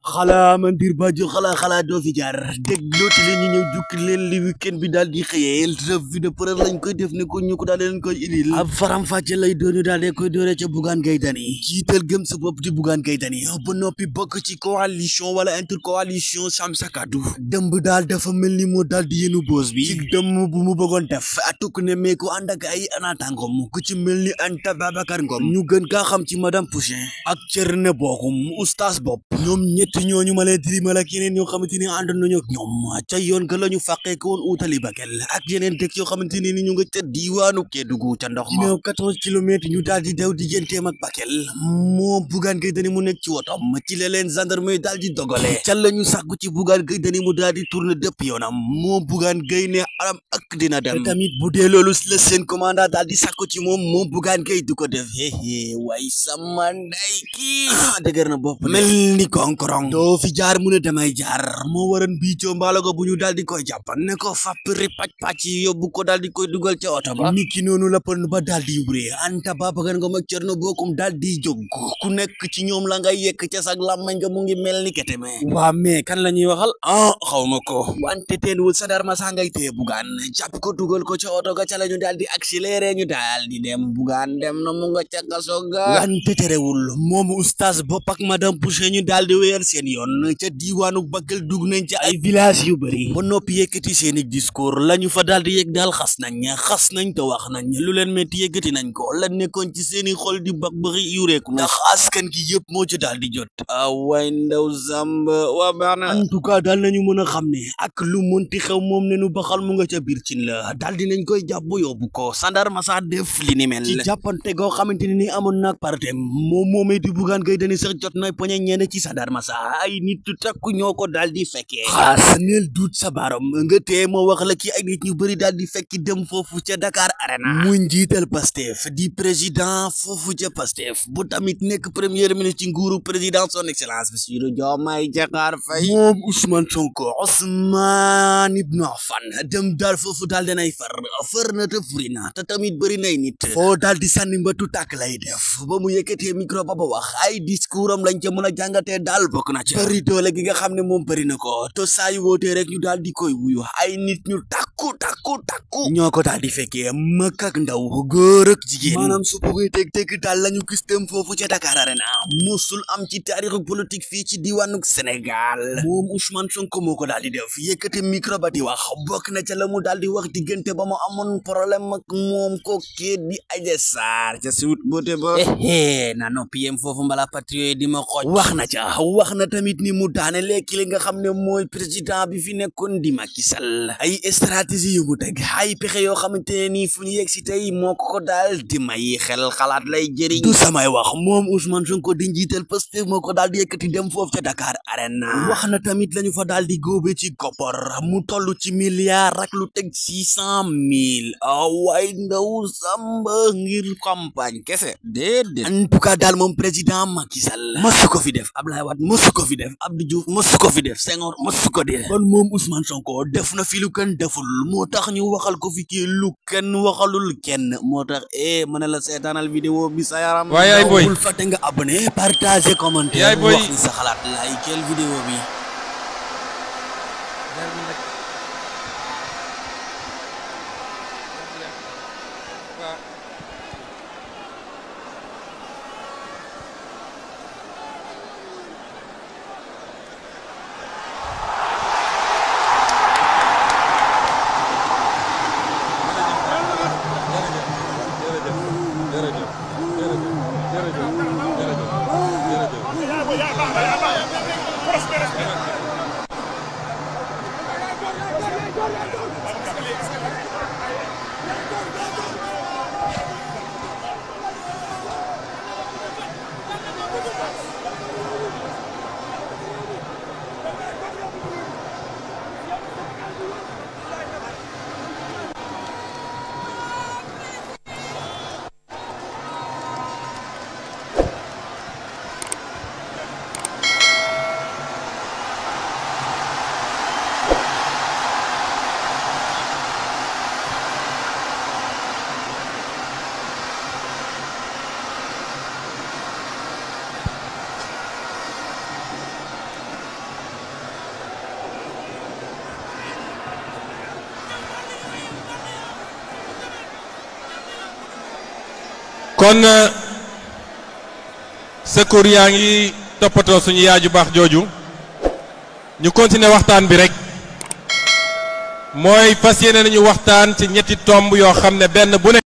xalaa mandir bajo xalaa doo fi jaar déglooti leen ñu ñëw jukki leen li weekend bi daal di xëyee revue de presse lañ koy def ne ko ñu ko daal leen koy indil ab faram-fàcce lay doon daal de koy doore ca Bougane Gueye Dany jiital gëm sa bopp di Bougane Gueye Dany ba noppi bokk ci coalition wala intercoalition Sam Sa Kàddu dëmb daal dafa mel ni moo daal di yéenu boos bi ci dëmm bu mu bëggoon def atuk ne mee ko ànd ak ay anaatangom ku ci mel ni Anta Babacar Ngom ñu gën kaa xam ci madame Poussin ak Thierno Bocoum oustaz bopp ñoom ñetti ñooñu ma leen dirimal ak yeneen ñoo xamante ni ànd nañu ak ñoom ca yoon ga la ñu fàqee ko woon utali Bakel ak yeneen dëkk yoo xamante ni ñu nga ca diwaanu Kédougou ca ndox ma 14 kilomètres ñu daal di daw digganteem ak Bakel moom Bougane Gueye Dany mu nekk ci wotom ci la leen gendarmerie daal di dogale ca la ñu sàkku ci Bougane Gueye Dany mu daal di tourner dëpp yoonam moom Bougane Gueye ne alam ak dina dem tamit bu dee loolu la seen commandant daal di sàkku ci moom Bougane Gueye du ko def way sama nday kii dëgër na bopp mel ni konkorong doo fi jaar mu ne damay jaar moo waran biicoo mbaalago bu ñu daal di koy jàpp ne ko fappri pàcc yóbbu ko daal di koy dugal ca oto ba niki noonu la pën ba daal di yubre Anta Babacar Ngom ak Thierno Bocoum daal di jóg ku nekk ci ñoom la ngay yekk ca sag làmmañ nga mu ngi mel ni keteme waa mais kan la ñuy waxal xawma ko wante teen wul sa dar ma saa ngay téye Bougane jàpp ko dugal ko ca oto ga ca la ñu daal di accéléré ñu daal di dem Bougane dem na mu nga ca kaso ga wante terewul moom oustaz bopp ak madame Poussin ñu daal di wéyal seen yoon ca diwaanu Bakel dugg nañ ci ay village yu bëri ba noppi yëkkati seeni discours lañu fa daal di yëg daal xas nañ te wax nañ lu leen metti yëkkati nañ ko la nekkoon ci seeni xol di bax baxi yu reeku ndax askan gi yëpp moo ci daal di jot way ndaw Zamba waa baax na en tout cas daal nañu mën a xam ne ak lu mënti xew moom ne nu baxal mu nga ca biir cin la daal di nañ koy jàpp yóbbu ko sandarma sa def li ni mel ci jàppante goo xamante ni amoon naag partem moomee di Bougane Gueye Dany sax jot na poñe ñenn ci sandarma sa ay nit takku ñoo ko daal di fekkee xaas neel duut sa baram nga tee moo wax la ki ay nit ñu bëri daal di fekki dem foofu ca Dakar Arena muy njiital Pastef di président foofu ca Pastef bu tamit nekk premier ministre ci nguuru président son excellence Bassirou Diomaye Diakhar Faye moom Ousmane Sonko Ousmane Ibn Affan dem daal foofu daal danay far na te furi na te tamit bëri nay nit foo daal di sànni mbatu tàkk lay def ba mu yëkkatee micro ba wax ay discours am lañ ca mën a jàngatee daal bokk na ca bëri doole gi nga xam ne moom bëri na ko te saa yu wootee rek ñu daal di koy wuyu ay nit ñu takku ñoo ko daal di fekkee mag ak ndaw góor ak jigéen maanaam su bëggee teg daal lañu gis dem foofu ca Dakar Arena musul am ci taarixu politique fii ci diwaanu Sénégal moom Ousmane Sonko moo ko daal di def yëkkate micro ba di wax bokk na ca la mu daal di wax diggante ba mu amoon problème ak moom ko kii di Adji Sarr ca suut boote ba na noppi yem foofu mbala patriote di ma xooj wax na tamit ni mu daane lekki li nga xam ne mooy président bi fi nekkoon di Macky Sall ay stratégie yu mu teg ay pexe yoo xamante ne nii fu ñu yegg si tey moo ko daal di may xel xalaat lay jëriñ du samay wax moom Ousmane Sonko di njiital Pastef moo ko daal di yëkkati dem foofu ca Dakar Arena wax na tamit lañu fa daal di góobe ci koppar mu toll ci milliard ak lu teg 600 000 way ndaw Samba ngir campagne kese déedéet en tout cas daal moom président Macky Sall mosu ko fi def Abdoulaye Wade mosu ko fi def Abdou Diouf mosu ko fi def Senghor mosu ko def kon moom Ousmane Sonko def na fi lu kenn deful moo tax ñu waxal ko fi kii lu kenn waxalul kenn moo tax mën na la seetaanal vidéo bi sa yaram waay boy bul fàtte nga abonné partager commentaire wax ni sa xalaat like vidéo bi kon secours yaa ngi toppatoo suñu yaay ju baax jooju ñu continuer waxtaan bi rek mooy fas yéene nañu waxtaan ci ñetti tomb yoo xam ne benn bu ne